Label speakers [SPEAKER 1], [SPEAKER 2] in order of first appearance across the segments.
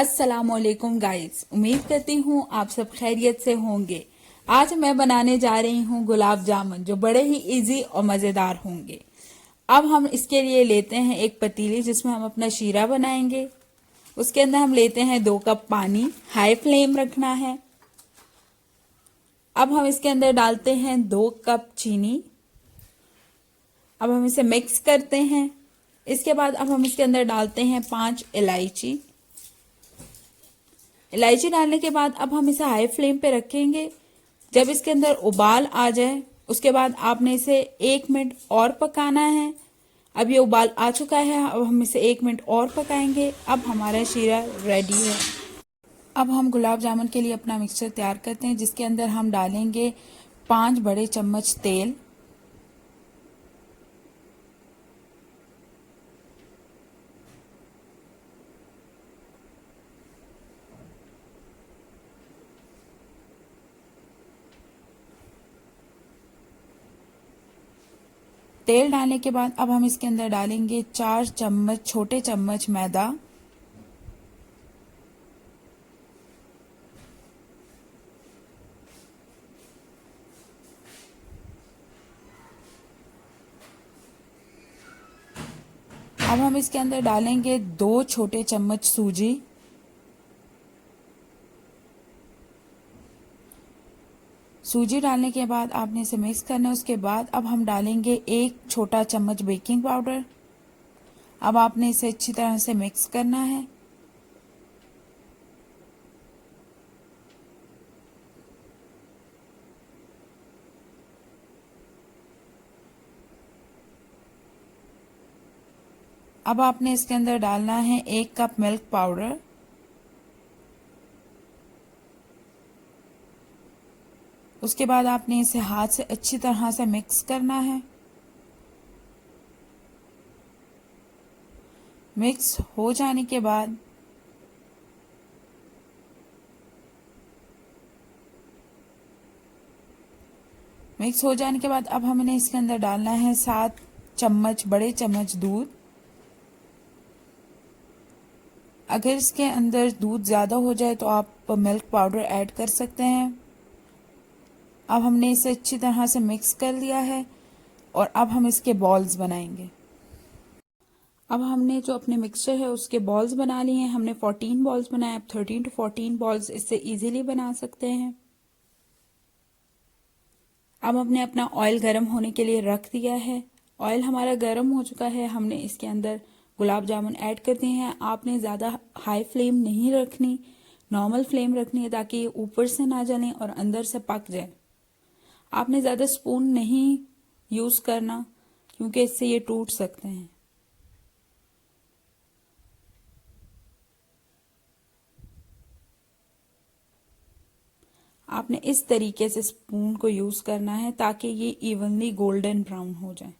[SPEAKER 1] अस्सलामुअलैकुम गाइस, उम्मीद करती हूँ आप सब खैरियत से होंगे। आज मैं बनाने जा रही हूँ गुलाब जामुन, जो बड़े ही इजी और मज़ेदार होंगे। अब हम इसके लिए लेते हैं एक पतीली जिसमें हम अपना शीरा बनाएंगे। उसके अंदर हम लेते हैं 2 कप पानी, हाई फ्लेम रखना है। अब हम इसके अंदर डालते हैं 2 कप चीनी। अब हम इसे मिक्स करते हैं। इसके बाद अब हम इसके अंदर डालते हैं 5 इलायची। इलायची डालने के बाद अब हम इसे हाई फ्लेम पे रखेंगे। जब इसके अंदर उबाल आ जाए उसके बाद आपने इसे 1 मिनट और पकाना है। अब ये उबाल आ चुका है, अब हम इसे 1 मिनट और पकाएंगे। अब हमारा शीरा रेडी है। अब हम गुलाब जामुन के लिए अपना मिक्सचर तैयार करते हैं, जिसके अंदर हम डालेंगे 5 बड़े चम्मच तेल। तेल डालने के बाद अब हम इसके अंदर डालेंगे 4 चम्मच छोटे चम्मच मैदा। अब हम इसके अंदर डालेंगे 2 छोटे चम्मच सूजी। सूजी डालने के बाद आपने इसे मिक्स करना है। उसके बाद अब हम डालेंगे 1 छोटा चम्मच बेकिंग पाउडर। अब आपने इसे अच्छी तरह से मिक्स करना है। अब आपने इसके अंदर डालना है 1 कप मिल्क पाउडर। उसके बाद आपने इसे हाथ से अच्छी तरह से मिक्स करना है। मिक्स हो जाने के बाद अब हमने इसके अंदर डालना है 7 चम्मच बड़े चम्मच दूध। अगर इसके अंदर दूध ज़्यादा हो जाए तो आप मिल्क पाउडर ऐड कर सकते हैं। अब हमने इसे अच्छी तरह से मिक्स कर लिया है और अब हम इसके बॉल्स बनाएंगे। अब हमने जो अपने मिक्सचर है उसके बॉल्स बना लिए हैं। हमने 14 बॉल्स बनाए। अब 13 to 14 बॉल्स इससे इजीली बना सकते हैं। अब हमने अपना ऑयल गर्म होने के लिए रख दिया है। ऑयल हमारा गर्म हो चुका है। हमने इसके अंदर गुलाब जामुन ऐड कर दिए हैं। आपने ज़्यादा हाई फ्लेम नहीं रखनी, नॉर्मल फ्लेम रखनी है ताकि ये ऊपर से ना जलें और अंदर से पक जाए। आपने ज़्यादा स्पून नहीं यूज़ करना क्योंकि इससे ये टूट सकते हैं। आपने इस तरीके से स्पून को यूज़ करना है ताकि ये इवनली गोल्डन ब्राउन हो जाए।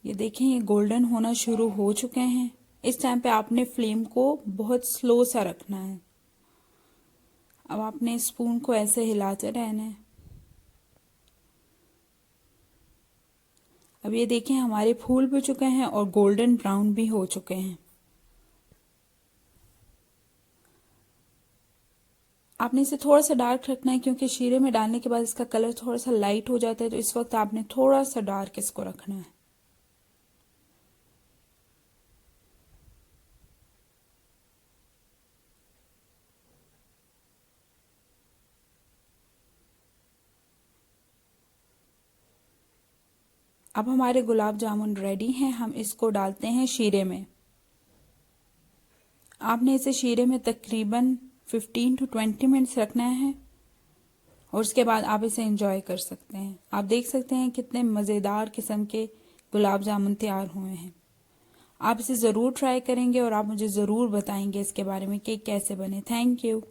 [SPEAKER 1] ये देखें, ये गोल्डन होना शुरू हो चुके हैं। इस टाइम पे आपने फ्लेम को बहुत स्लो सा रखना है। अब आपने स्पून को ऐसे हिलाते रहना है। अब ये देखें, हमारे फूल भी चुके हैं और गोल्डन ब्राउन भी हो चुके हैं। आपने इसे थोड़ा सा डार्क रखना है क्योंकि शीरे में डालने के बाद इसका कलर थोड़ा सा लाइट हो जाता है, तो इस वक्त आपने थोड़ा सा डार्क इसको रखना है। अब हमारे गुलाब जामुन रेडी हैं। हम इसको डालते हैं शीरे में। आपने इसे शीरे में तकरीबन 15 to 20 मिनट्स रखना है और उसके बाद आप इसे एंजॉय कर सकते हैं। आप देख सकते हैं कितने मज़ेदार किस्म के गुलाब जामुन तैयार हुए हैं। आप इसे ज़रूर ट्राई करेंगे और आप मुझे ज़रूर बताएंगे इसके बारे में कि कैसे बने। Thank you.